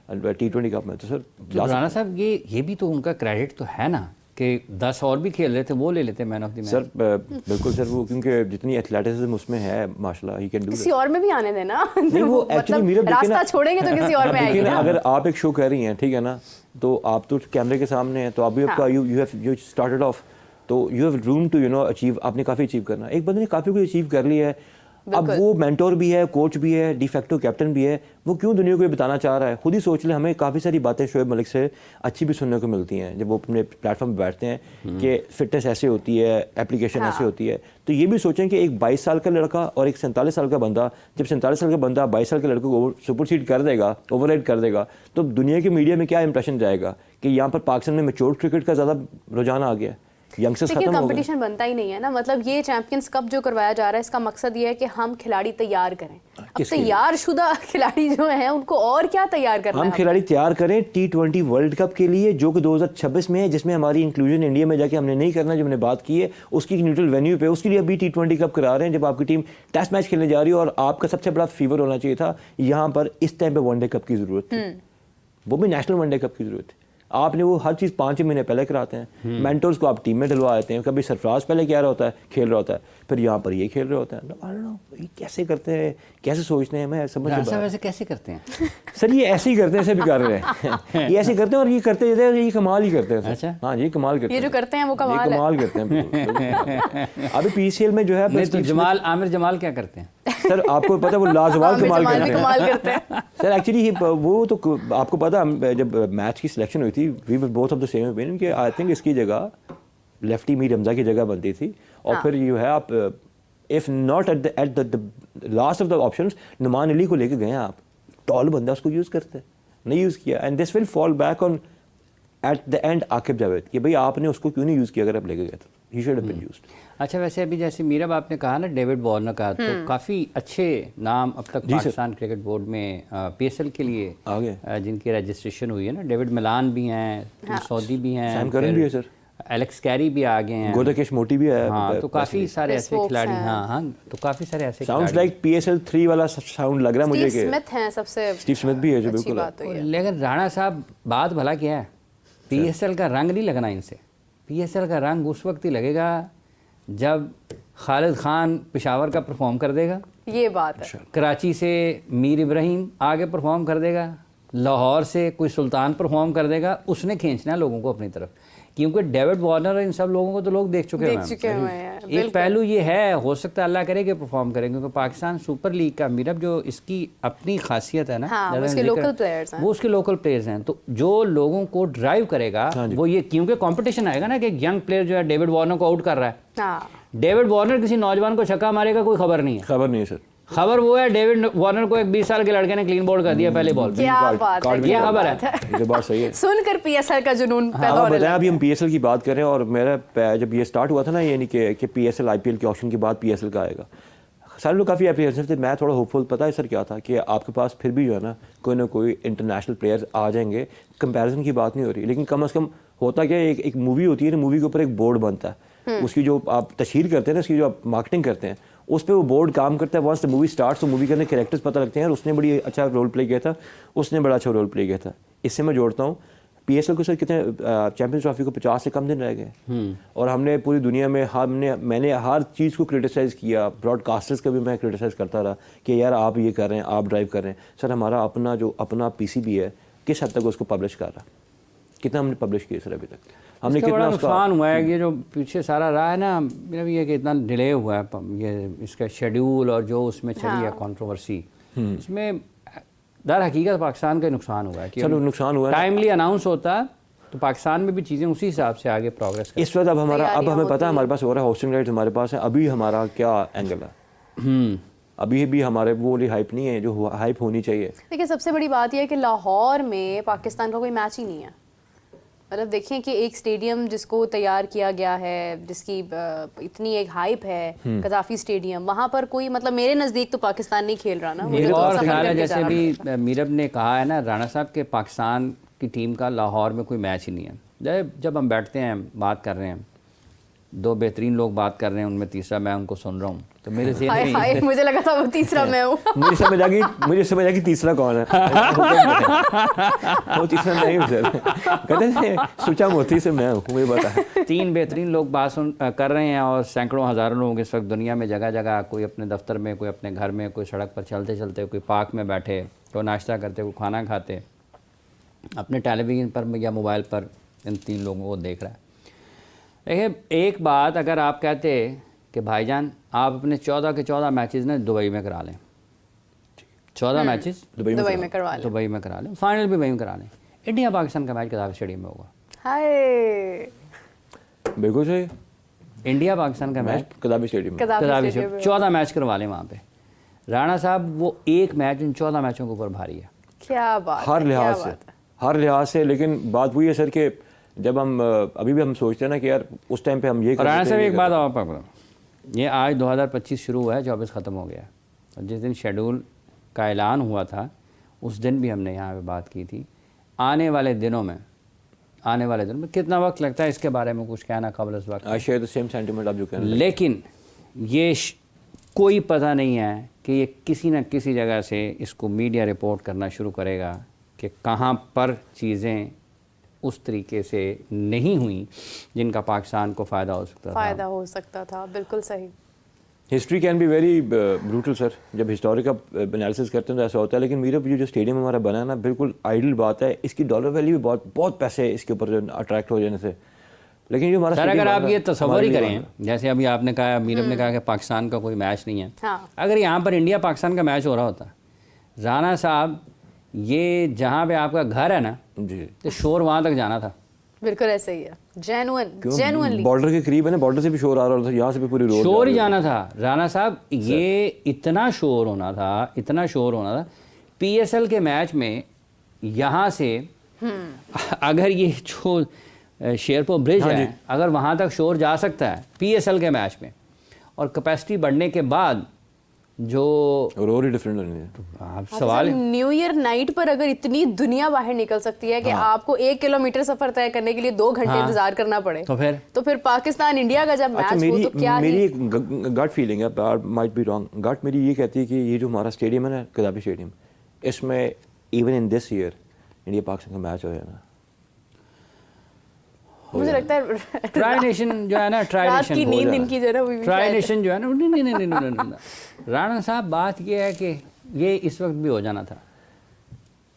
T20 कप में, तो सर राणा साहब ये भी तो उनका क्रेडिट तो है ना कि 10 और भी खेल रहे थे, वो ले लेते man of the match. Sir बिल्कुल सर, वो क्योंकि जितनी एथलेटिसिज्म उसमें है माशाल्लाह, ही कैन डू किसी और में भी आने देना। नहीं, वो एक्चुअली मेरा रास्ता छोड़ेंगे तो किसी और में आएगी ना। अगर आप एक शो कर रही हैं, ठीक है ना, तो आप तो कैमरे के सामने हैं, तो आप भी आपका यू स्टार्टेड ऑफ, तो you have room to achieve. आपने काफ़ी अचीव करना, एक बंदे ने काफ़ी कुछ अचीव कर लिया है। अब वो मेंटोर भी है, कोच भी है, डिफेक्टो कैप्टन भी है, वो क्यों दुनिया को ये बताना चाह रहा है? खुद ही सोच ले। हमें काफ़ी सारी बातें शोएब मलिक से अच्छी भी सुनने को मिलती हैं जब वो अपने प्लेटफॉर्म पर बैठते हैं कि फिटनेस ऐसे होती है, एप्लीकेशन ऐसे होती है। तो ये भी सोचें कि एक 22 साल का लड़का और एक 47 साल का बंदा, जब 47 साल का बंदा 22 साल के लड़के को सुपरसीड कर देगा, ओवरराइड कर देगा, तो दुनिया के मीडिया में क्या इंप्रेशन जाएगा कि यहाँ पर पाकिस्तान में मैच्योर क्रिकेट का ज़्यादा रुझान आ गया है, यंगस्टर्स लेकिन खत्म हो गए। कंपटीशन बनता ही नहीं है ना। मतलब ये चैंपियंस कप जो करवाया जा रहा है, इसका मकसद ये है कि हम खिलाड़ी तैयार करें। अब तैयार शुदा खिलाड़ी जो हैं उनको और क्या तैयार करना हम है? खिलाड़ी तैयार करें T20 वर्ल्ड कप के लिए, जो कि 2026 में है, जिसमें हमारी इंक्लूजन इंडिया में जाके हमने नहीं करना, जो हमने बात की है उसकी न्यूट्रल वेन्यू पे, उसके लिए अभी T20 कप करा रहे हैं। जब आपकी टीम टेस्ट मैच खेलने जा रही है, और आपका सबसे बड़ा फीवर होना चाहिए था यहाँ पर, इस टाइम पे वनडे कप की जरूरत थी, वो भी नेशनल वनडे कप की जरूरत थी। आपने वो हर चीज़ 5 महीने पहले कराते हैं। मेंटर्स को आप टीम में डलवा देते हैं। कभी सरफराज पहले क्या रहा होता है, खेल रहा होता है, फिर यहाँ पर ये खेल रहा होता है। आई डोंट नो ये कैसे करते हैं, कैसे सोचते हैं, मैं समझ नहीं राणा वैसे कैसे करते हैं? सर ये ऐसे ही करते हैं, ऐसे भी कर रहे हैं। ये ऐसे करते हैं और ये करते रहते हैं, ये कमाल ही करते हैं सर। अच्छा। हाँ जी, कमाल करते ये हैं। जो करते हैं वो कमाल है। कमाल करते हैं बिल्कुल। अभी PCL में जो है नहीं तो आमिर जमाल क्या करते हैं? सर आपको पता है वो लाजवाब कमाल आमिर करते कमाल हैं करते हैं। सर। एक्चुअली वो तो आपको पता है, जब मैच की सिलेक्शन हुई थी, we were both of the same opinion कि आई थिंक इसकी जगह लेफ्टी मीर हमजा की जगह बनती थी। और फिर यू है आप if not at the last of the options, Numan Ali को लेके गए हैं आप, टॉल बंदा, उसको यूज़ करते नहीं यूज़ किया, and this will fall back on at the end Aqib Javed कि भाई आपने उसको क्यों नहीं यूज़ किया, अगर आप लेके गए तो he should have been used. अच्छा, वैसे अभी जैसे मीरा बाप ने कहा ना डेविड वार्नर का, तो काफ़ी अच्छे नाम अब तक पाकिस्तान क्रिकेट बोर्ड में PSL के लिए आ गए, जिनकी रजिस्ट्रेशन हुई है ना। डेविड मिलान भी हैं, सऊदी भी हैं, सैम करन भी है सर, एलेक्स कैरी भी आ गए हैं, गोदाकेश मोटी भी है। हाँ, तो काफ़ी सारे ऐसे खिलाड़ी, हाँ, तो काफ़ी सारे ऐसे साउंड्स लाइक PSL 3 वाला साउंड लग रहा है मुझे। स्टीव स्मिथ हैं सबसे, स्टीव स्मिथ भी है जो बिल्कुल। लेकिन राणा साहब बात भला क्या है, PSL का रंग नहीं लगना इनसे। PSL का रंग उस वक्त ही लगेगा जब खालिद खान पेशावर का परफॉर्म कर देगा, ये बात है। कराची से मीर इब्राहिम आगे परफॉर्म कर देगा, लाहौर से कोई सुल्तान परफॉर्म कर देगा, उसने खींचना है लोगों को अपनी तरफ। क्योंकि डेविड वार्नर और इन सब लोगों को तो लोग देख चुके हैं। एक पहलू ये है, हो सकता है अल्लाह करे कि परफॉर्म करें, क्योंकि पाकिस्तान सुपर लीग का मीरब जो इसकी अपनी खासियत है ना, हाँ, उसके लोकल प्लेयर्स हैं, वो उसके लोकल प्लेयर्स हैं। तो जो लोगों को ड्राइव करेगा वो ये, क्योंकि कंपटीशन आएगा ना कि एक यंग प्लेयर जो है डेविड वार्नर को आउट कर रहा है। डेविड वार्नर किसी नौजवान को छक्का मारेगा, कोई खबर नहीं है, खबर नहीं है सर। खबर वो है डेविड वार्नर को एक 20 साल के लड़के ने क्लीन बोल्ड कर दिया पहले बॉल पे। क्या बात है, ये क्या खबर बात है। ये बात सही है। सुनकर पीएसएल का जुनून पैदा आप होने बताएं, लगा। अभी हम पीएसएल की बात कर रहे हैं और मेरा जब ये स्टार्ट हुआ था ना, यानी कि पीएसएल आईपीएल के ऑप्शन के बाद पीएसएल का आएगा, सारे लोग काफ़ी एप्रीहेंसिव थे। मैं थोड़ा होपफुल, पता है सर क्या था कि आपके पास फिर भी जो है ना कोई इंटरनेशनल प्लेयर्स आ जाएंगे, कंपैरिजन की बात नहीं हो रही, लेकिन कम से कम होता क्या है, एक मूवी होती है ना, मूवी के ऊपर एक बोर्ड बनता है, उसकी जो आप तशहीर करते हैं ना, उसकी जो आप मार्केटिंग करते हैं, उस पर वो बोर्ड काम करता है। वंस द मूवी स्टार्ट्स तो मूवी के अंदर कैरेक्टर्स पता लगते हैं और उसने बड़ी अच्छा रोल प्ले किया था, उसने बड़ा अच्छा रोल प्ले किया था। इससे मैं जोड़ता हूँ पीएसएल को सर कितने चैंपियंस ट्रॉफी को 50 से कम दिन रह गए और हमने पूरी दुनिया में मैंने हर चीज़ को क्रिटिसाइज़ किया, ब्रॉडकास्टर्स का भी मैं क्रिटिसाइज़ करता रहा कि यार आप ये कर रहे हैं, आप ड्राइव कर रहे हैं। सर हमारा अपना पीसीबी है, किस हद तक उसको पब्लिश कर रहा, कितना हमने पब्लिश किया सर अभी तक, हमने इसका कितना बड़ा उसका नुकसान हुआ है। ये जो पीछे सारा रहा है ना, मेरा भी ये कि इतना डिले हुआ है ये इसका शेड्यूल और जो उसमें चली है कंट्रोवर्सी, इसमें दर हकीकत पाकिस्तान का नुकसान हुआ है कि चलो नुकसान हुआ है ना। टाइमली अनाउंस होता तो पाकिस्तान में भी चीज़ें उसी हिसाब से आगे प्रोग्रेस कर। इस वक्त अब तैयारियां हमें पता होती है हमारे पास हो रहा है, होस्टिंग राइट्स हमारे पास है। अभी हमारा क्या एंगल है, अभी भी हमारे वो वाली हाइप नहीं है जो हाइप होनी चाहिए। देखिए सबसे बड़ी बात यह है कि लाहौर में पाकिस्तान का कोई मैच ही नहीं है। मतलब देखें कि एक स्टेडियम जिसको तैयार किया गया है, जिसकी इतनी एक हाइप है, कजाफी स्टेडियम, वहाँ पर कोई मतलब मेरे नज़दीक तो पाकिस्तान नहीं खेल रहा ना। मुझे मेरे तो और सफर ख्याल है करके जैसे जाना भी मीरब ने कहा है ना राणा साहब के पाकिस्तान की टीम का लाहौर में कोई मैच ही नहीं है। जब हम बैठते हैं बात कर रहे हैं, दो बेहतरीन लोग बात कर रहे हैं, उनमें तीसरा मैं उनको सुन रहा हूँ, तो मेरे ज़हन हाय में हाय, मुझे लगा था वो तीसरा मैं हूँ। मुझे समझ आ गई तीसरा कौन है। वो तीसरा नहीं हूँ सर, कहते थे सुचा मोती से मैं हूँ, मुझे पता। 3 बेहतरीन लोग बात कर रहे हैं और सैकड़ों हज़ारों लोग इस वक्त दुनिया में जगह जगह, कोई अपने दफ्तर में, कोई अपने घर में, कोई सड़क पर चलते चलते, कोई पार्क में बैठे, कोई नाश्ता करते, कोई खाना खाते, अपने टेलीविज़न पर या मोबाइल पर इन 3 लोगों को देख रहा है। देखिए एक बात, अगर आप कहते कि भाईजान आप अपने 14 के 14 मैचेस ना दुबई में करा लें, 14 मैचेस दुबई में करवा लें, दुबई में करा लें, फाइनल भी वहीं में करा लें, इंडिया पाकिस्तान का मैच कदाफी स्टेडियम में होगा। हाय बिल्कुल सही, इंडिया पाकिस्तान का मैच कदाफी स्टेडियम में। कदाफी स्टेडियम में। 14 मैच करवा लें वहाँ पे। राणा साहब वो एक मैच इन 14 मैचों के ऊपर भारी है, क्या बात हर है, लिहाज क्या से, बात है। हर लिहाज से। लेकिन बात वही है सर कि जब हम अभी भी हम सोचते हैं ना कि यार उस टाइम पे हम ये राणा साहब एक बात आप बताओ, ये आज 2025 शुरू हुआ है, 24 ख़त्म हो गया है, और जिस दिन शेड्यूल का ऐलान हुआ था उस दिन भी हमने यहाँ पे बात की थी। आने वाले दिनों में कितना वक्त लगता है इसके बारे में कुछ कहना कबल इस वक्त, I share the same sentiment आप जो कह रहे हैं। लेकिन ये कोई पता नहीं है कि ये किसी न किसी जगह से इसको मीडिया रिपोर्ट करना शुरू करेगा कि कहाँ पर चीज़ें उस तरीके से नहीं हुई जिनका पाकिस्तान को फ़ायदा हो सकता था। बिल्कुल सही। History can be very brutal sir, जब हिस्टोरिक आप एनालिसिस करते हैं तो ऐसा होता है। लेकिन मेरा जो स्टेडियम हमारा बना है ना, बिल्कुल आइडल बात है, इसकी डॉलर वैल्यू भी बहुत पैसे है इसके ऊपर जो अट्रैक्ट हो जाने से। लेकिन जो हमारा सर अगर आप ये तस्वर ही हमारे करें, जैसे अभी आपने कहा, मीरब ने कहा कि पाकिस्तान का कोई मैच नहीं है, हाँ। अगर यहाँ पर इंडिया पाकिस्तान का मैच हो रहा होता, राणा साहब ये जहाँ पे आपका घर है ना जी, तो शोर वहाँ तक जाना था। बिल्कुल ऐसे ही है, जेन्युइनली बॉर्डर के करीब है ना, बॉर्डर से भी शोर आ रहा था, यहाँ से भी पूरी रोड शोर ही जाना था। राणा साहब ये इतना शोर होना था पीएसएल के मैच में, यहाँ से अगर ये जो शेरपुर ब्रिज है, अगर वहाँ तक शोर जा सकता है पीएसएल के मैच में, और कैपेसिटी बढ़ने के बाद जो रोड ही डिफरेंट है। आप सवाल न्यू ईयर नाइट पर अगर इतनी दुनिया बाहर निकल सकती है कि आपको 1 किलोमीटर सफर तय करने के लिए 2 घंटे इंतजार करना पड़े, तो फिर पाकिस्तान इंडिया का जब मैच हो तो क्या मेरी एक गट फीलिंग है, माइट बी रॉन्ग, गट मेरी ये कहती है कि ये जो हमारा स्टेडियम है ना, कदाफी स्टेडियम, इसमें even in this year India Pakistan का मैच हो जाना। मुझे लगता है ट्राई नेशन जो है ना, रात की नींद इनकी जो है ना, वो भी ट्राई शायद- नेशन जो है ना, नहीं, राणा साहब बात ये है कि ये इस वक्त भी हो जाना था।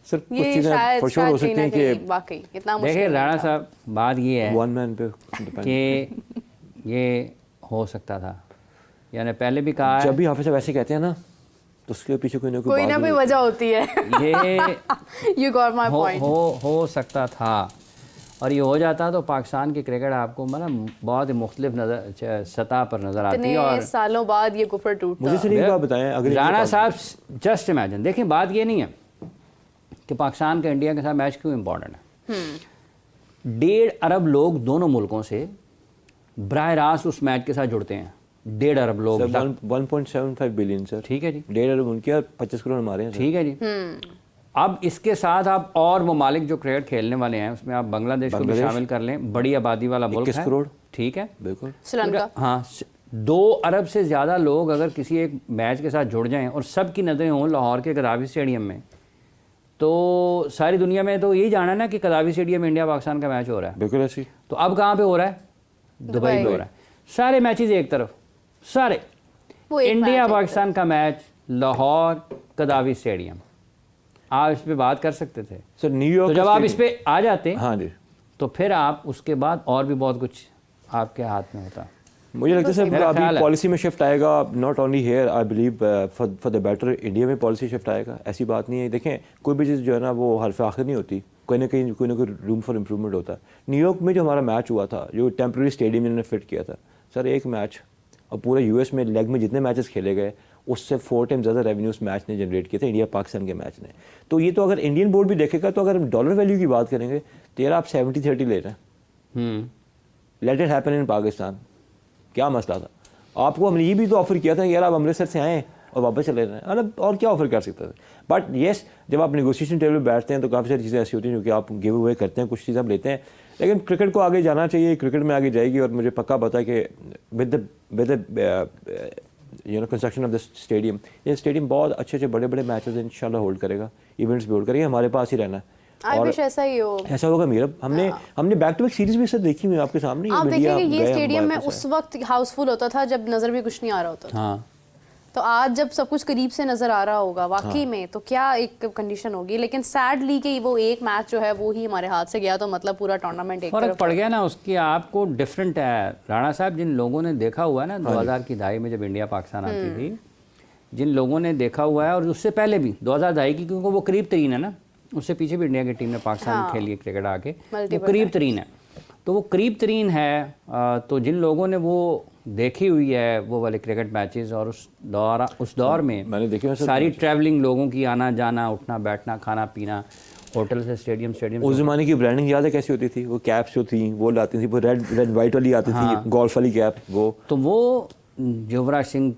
सर कुछ ये चीज़ें शायद फॉर श्योर हो कहीं सकती ना हैं कहीं कि वाकई इतना मुश्किल देखिए नहीं राणा था। साहब बात ये है वन मैन पे depend। कि ये हो सकता था, यानी पहले भी कहा है, जब भी हाफिज साहब ऐसे कहते हैं ना, तो उसके पीछे कोई ना कोई ना कोई वजह होती है। ये यू गॉट माय पॉइंट। हो सकता था। और ये हो जाता तो पाकिस्तान की क्रिकेट आपको मतलब बहुत ही मुख्तलिफ नज़र सतह पर नज़र आती है। और इतने सालों बाद ये गुफर टूटता। मुझे सिर्फ एक बात बताएं, अगर राणा साहब जस्ट इमेजिन, देखिए बात ये नहीं है कि पाकिस्तान का इंडिया के साथ मैच क्यों इम्पोर्टेंट है। 1.5 अरब लोग दोनों मुल्कों से बराह रास्त उस मैच के साथ जुड़ते हैं। 1.5 अरब लोग, 1.75 बिलियन सर, ठीक है जी, 1.5 अरब उनके और 25 करोड़ हमारे हैं, ठीक है जी। अब इसके साथ आप और ममालिक जो क्रिकेट खेलने वाले हैं उसमें आप बांग्लादेश को भी शामिल कर लें, बड़ी आबादी वाला मुल्क है, 21 करोड़, ठीक है, बिल्कुल श्रीलंका, हाँ 2 अरब से ज़्यादा लोग अगर किसी एक मैच के साथ जुड़ जाएं और सब की नज़रें हों लाहौर के कदावी स्टेडियम में, तो सारी दुनिया में तो यही जाना ना कि कदावी स्टेडियम में इंडिया पाकिस्तान का मैच हो रहा है। बिल्कुल ऐसी। तो अब कहाँ पे हो रहा है? दुबई में हो रहा है। सारे मैचेस एक तरफ, सारे इंडिया पाकिस्तान का मैच लाहौर कदावी स्टेडियम। आप इस पे बात कर सकते थे सर, न्यूयॉर्क, तो जब आप इस पे आ जाते हाँ जी, तो फिर आप उसके बाद और भी बहुत कुछ आपके हाथ में होता। मुझे लगता है सर मेरा ख्याल अभी है। पॉलिसी में शिफ्ट आएगा, not only here, I believe for the better, India में पॉलिसी शिफ्ट आएगा, ऐसी बात नहीं है। देखें कोई भी चीज़ जो है ना वो हरफ आखिर नहीं होती, कोई ना कोई रूम फॉर इम्प्रूवमेंट होता है। न्यूयॉर्क में जो हमारा मैच हुआ था, जो टेम्प्रेरी स्टेडियम इन्होंने फिट किया था सर, एक मैच, और पूरे यूएस में लेग में जितने मैचेस खेले गए उससे 4 टाइम ज़्यादा रेवेन्यूज मैच ने जनरेट किए थे, इंडिया पाकिस्तान के मैच ने। तो ये तो अगर इंडियन बोर्ड भी देखेगा तो अगर हम डॉलर वैल्यू की बात करेंगे तो यार आप 70-30 ले रहे हैं, let it happen in Pakistan. क्या मसला था? आपको हमने ये भी तो ऑफर किया था यार आप अमृतसर से आएँ और वापस चले रहे हैं, मतलब और क्या ऑफर कर सकते थे। बट येस, जब आप नेगोशिएशन टेबल पर बैठते हैं तो काफ़ी सारी चीज़ें ऐसी होती हैं जो कि आप गिव अवे करते हैं, कुछ चीज़ें आप लेते हैं, लेकिन क्रिकेट को आगे जाना चाहिए, क्रिकेट में आगे जाएगी। और मुझे पक्का पता है कि with the construction of the stadium, ये स्टेडियम बहुत अच्छे बड़े बड़े मैचेस इंशाल्लाह होल्ड करेगा, इवेंट्स भी होल्ड करेगा, हमारे पास ही रहना है। और ऐसा ही हो, ऐसा होगा मेरा। हमने बैक टू बैक सीरीज भी सर देखी हुई आपके सामने। आप देखेंगे ये स्टेडियम में उस वक्त हाउसफुल होता था जब नजर भी कुछ नहीं आ रहा होता था। हाँ, तो आज जब सब कुछ करीब से नजर आ रहा होगा वाकई में, तो क्या एक कंडीशन होगी। लेकिन सैडली कि वो एक मैच जो है वो ही हमारे हाथ से गया, तो मतलब पूरा टूर्नामेंट एक फर्क पड़ गया ना उसकी। आपको डिफरेंट है राणा साहब, जिन लोगों ने देखा हुआ है ना 2000 की दहाई में जब इंडिया पाकिस्तान आती थी, जिन लोगों ने देखा हुआ है, और उससे पहले भी 2002 की, क्योंकि वो करीब तरीन है ना, उससे पीछे भी इंडिया की टीम ने पाकिस्तान में खेली है क्रिकेट आके, वो करीब तरीन है, तो वो करीब तरीन है। तो जिन लोगों ने वो देखी हुई है वो वाले क्रिकेट मैचेस, और उस दौर में मैंने देखी सारी ट्रैवलिंग लोगों की, आना जाना, उठना बैठना, खाना पीना, होटल से स्टेडियम उस ज़माने की ब्रांडिंग याद है कैसी होती थी? वो कैप्स जो थी वो लाती थी, वो रेड वाइट वाली आती थी, गोल्फ वाली कैप। वो तो वो युवराज सिंह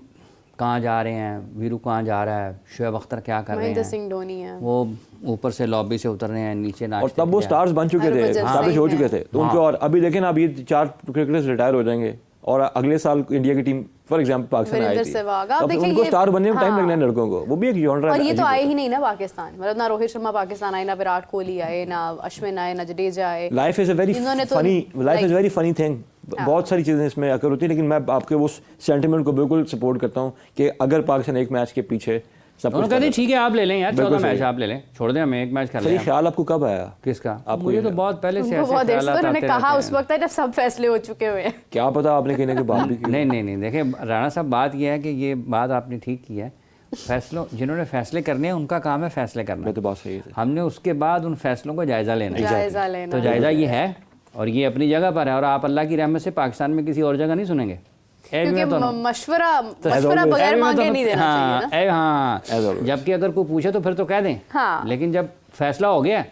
कहाँ जा रहे हैं, वीरू कहाँ जा रहा है, शोएब अख्तर क्या कर रहे हैं, महेंद्र सिंह धोनी है, वो ऊपर से लॉबी से उतर रहे हैं, नीचे नाचते, और तब वो स्टार्स बन चुके थे, स्टैब्लिश हो चुके थे, तो उनके। और अभी देखें ना, अब ये 4 क्रिकेटर्स रिटायर हो जाएंगे और अगले साल इंडिया की टीम फॉर एग्जांपल पाकिस्तान आई थी, अब उनको स्टार बनने में टाइम लगना है लड़कों को, वो भी एक जॉनर है। और ये तो आए ही नहीं ना पाकिस्तान, मतलब ना रोहित शर्मा पाकिस्तान आए, ना विराट कोहली आए, ना अश्विन आए, ना जडेजा आए। Life is a very funny thing, बहुत सारी चीज़ें इसमें अगर होती है, लेकिन मैं आपके उस सेंटिमेंट को बिल्कुल सपोर्ट करता हूँ कि अगर पाकिस्तान एक मैच के पीछे सब कुछ कहते ठीक है आप ले लें यार, 14 मैच आप ले लें, छोड़ दें, हमें एक मैच कर लें। ख्याल आपको कब आया? किसका? मुझे तो बहुत पहले से ऐसे ख्याल आते उन्होंने कहा उस वक्त जब सब फैसले हो चुके हुए हैं। क्या पता आपने कहने के बाद भी की। नहीं, देखिए राणा साहब, बात यह है कि ये बात आपने ठीक की है, फैसलों जिन्होंने फैसले करने हैं उनका काम है फैसले करना, तो बात सही है। हमने उसके बाद उन फैसलों को जायज़ा लेना है, तो जायज़ा ये है और ये अपनी जगह पर है, और आप अल्लाह की रहमत से पाकिस्तान में किसी और जगह नहीं सुनेंगे, क्योंकि मशवरा बगैर मांगे नहीं देना चाहिए ना। हाँ, जबकि अगर कोई पूछे तो फिर तो कह दें, हाँ। लेकिन जब फैसला हो गया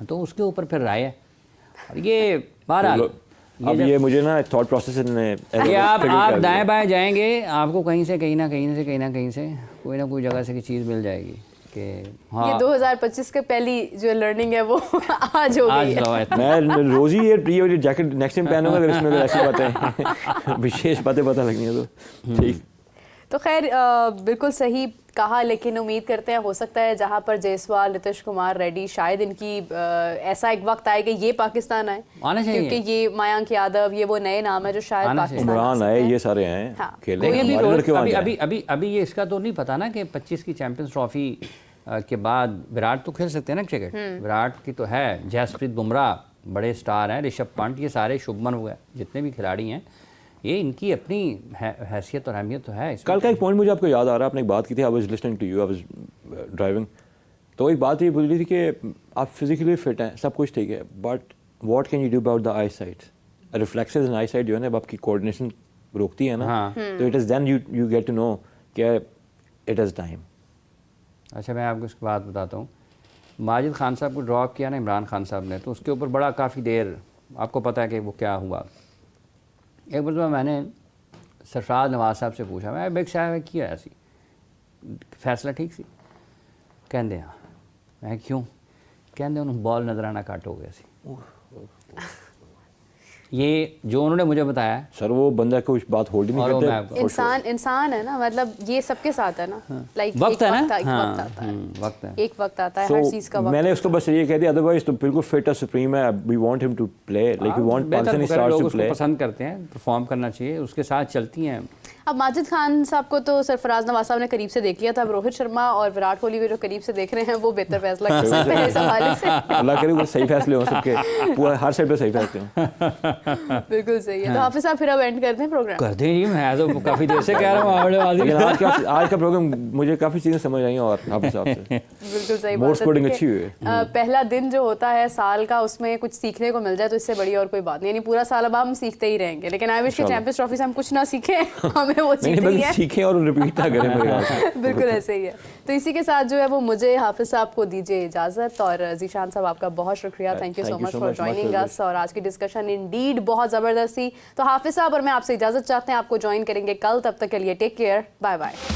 तो उसके ऊपर फिर राय है। और ये बहरहाल अब ये मुझे ना थॉट प्रोसेस ने ये आप दाएं बाएं जाएंगे, आपको कहीं से कहीं ना कहीं से कोई ना कोई जगह से की चीज़ मिल जाएगी कि हाँ, ये 2025 के पहली जो लर्निंग है वो आज हो गई है। मैं रोज ही ये जैकेट नेक्स्ट टाइम पहनूंगा अगर इसमें ऐसी बातें विशेष बातें पता लगनी है तो ठीक। तो खैर बिल्कुल सही कहा, लेकिन उम्मीद करते हैं हो सकता है जहां पर जायसवाल, नीतीश कुमार रेड्डी, शायद इनकी ऐसा एक वक्त आए कि ये पाकिस्तान आए, क्योंकि ये मयंक यादव, ये वो नए नाम है जो शायद पाकिस्तान इमरान आए, ये सारे हैं हाँ। खेले। अभी ये इसका तो नहीं पता ना कि 25 की चैंपियंस ट्रॉफी के बाद विराट तो खेल सकते हैं ना क्रिकेट, विराट की तो है, जसप्रीत बुमराह बड़े स्टार हैं, ऋषभ पंत, ये सारे शुभमन हुए, जितने भी खिलाड़ी हैं, ये इनकी अपनी हैसियत और अहमियत तो है। कल का एक पॉइंट मुझे आपको याद आ रहा है, आपने एक बात की थी, I was listening to you, I was driving, तो एक बात ये बोल रही थी कि आप फिजिकली फिट हैं, सब कुछ ठीक है, but what can you do about the I site, reflexes in I site जो है ना, अब आपकी कोऑर्डिनेशन रोकती है ना, तो it is then you get to know कि इट इज़ टाइम। अच्छा, मैं आपको इसकी बात बताता हूँ। माजिद खान साहब को ड्रॉप किया ना इमरान खान साहब ने, तो उसके ऊपर बड़ा काफ़ी देर, आपको पता है कि वो क्या हुआ। एक बार मैंने सरफराज नवाज साहब से पूछा, मैं बेग साहब किया ऐसी फैसला ठीक सी? कहते हाँ। मैं क्यों? कहते उन्होंने बॉल नजर आना घट हो गया सी। ये जो उन्होंने मुझे बताया सर, वो बंदा कुछ बात होल्ड ही नहीं करता। इंसान है ना, मतलब ये सबके साथ है ना, लाइक वक्त है ना, वक्त है, एक वक्त आता है So, हर चीज का वक्त। मैंने उसको बस ये कह दिया, अदरवाइज तो बिल्कुल फिट और सुप्रीम है, we want him to play, like we want Pakistani stars to play. पसंद करते हैं, परफॉर्म करना चाहिए, उसके साथ चलती हैं। अब माजिद खान साहब को तो सरफराज नवाज साहब ने करीब से देख लिया था, अब रोहित शर्मा और विराट कोहली को जो करीब से देख रहे हैं वो बेहतर फैसला कर सकते हैं इस हवाले से। अल्लाह करे वो सही फैसले हो सबके, पूरा हर साइड पे सही फैसले हो। बिल्कुल सही है। तो हाफिज साहब फिर अब एंड करते हैं प्रोग्राम। कर दें जी, मैं तो काफ़ी देर से कह रहा हूँ। लेकिन आज का प्रोग्राम मुझे काफ़ी चीज़ें समझ आई और हाफिज साहब से बिल्कुल सही मोर बात स्कोरिंग है। अच्छी हुई है। पहला दिन जो होता है साल का, उसमें कुछ सीखने को मिल जाए तो इससे बड़ी और कोई बात नहीं। यानी पूरा साल अब हम सीखते ही रहेंगे, लेकिन आई विश कि चैंपियंस ट्रॉफी से हम कुछ ना सीखें, हमें वो सीखनी है। सीखें और रिपीट ना करें मेरे ख्याल से। बिल्कुल ऐसे ही है। तो इसी के साथ जो है वो मुझे हाफिज साहब को दीजिए इजाजत, और जीशान साहब आपका बहुत शुक्रिया, thank you so much for joining us. और आज की डिस्कशन इंडीड बहुत जबरदस्त थी। तो हाफिज साहब और मैं आपसे इजाजत चाहते हैं, आपको ज्वाइन करेंगे कल, तब तक के लिए टेक केयर, बाय बाय।